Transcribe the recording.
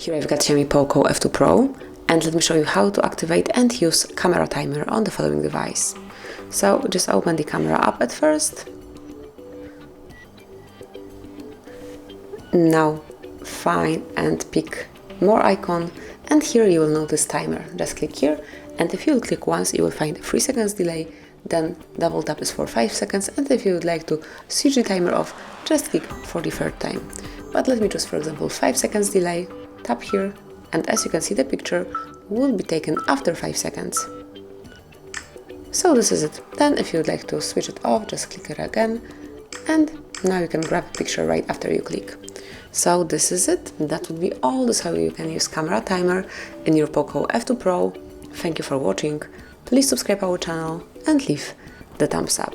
Here I've got XIAOMI Poco F2 Pro, and let me show you how to activate and use camera timer on the following device. So just open the camera up at first. Now find and pick more icon, and here you will notice timer. Just click here, and if you will click once you will find 3 seconds delay, then double tap is for 5 seconds, and if you would like to switch the timer off, just click for the third time. But let me choose, for example, 5 seconds delay, tap here, and as you can see the picture will be taken after 5 seconds. So this is it. Then if you would like to switch it off, just click it again, and now you can grab a picture right after you click. So this is it. That would be all. This is how you can use camera timer in your Poco F2 Pro. Thank you for watching. Please subscribe our channel and leave the thumbs up.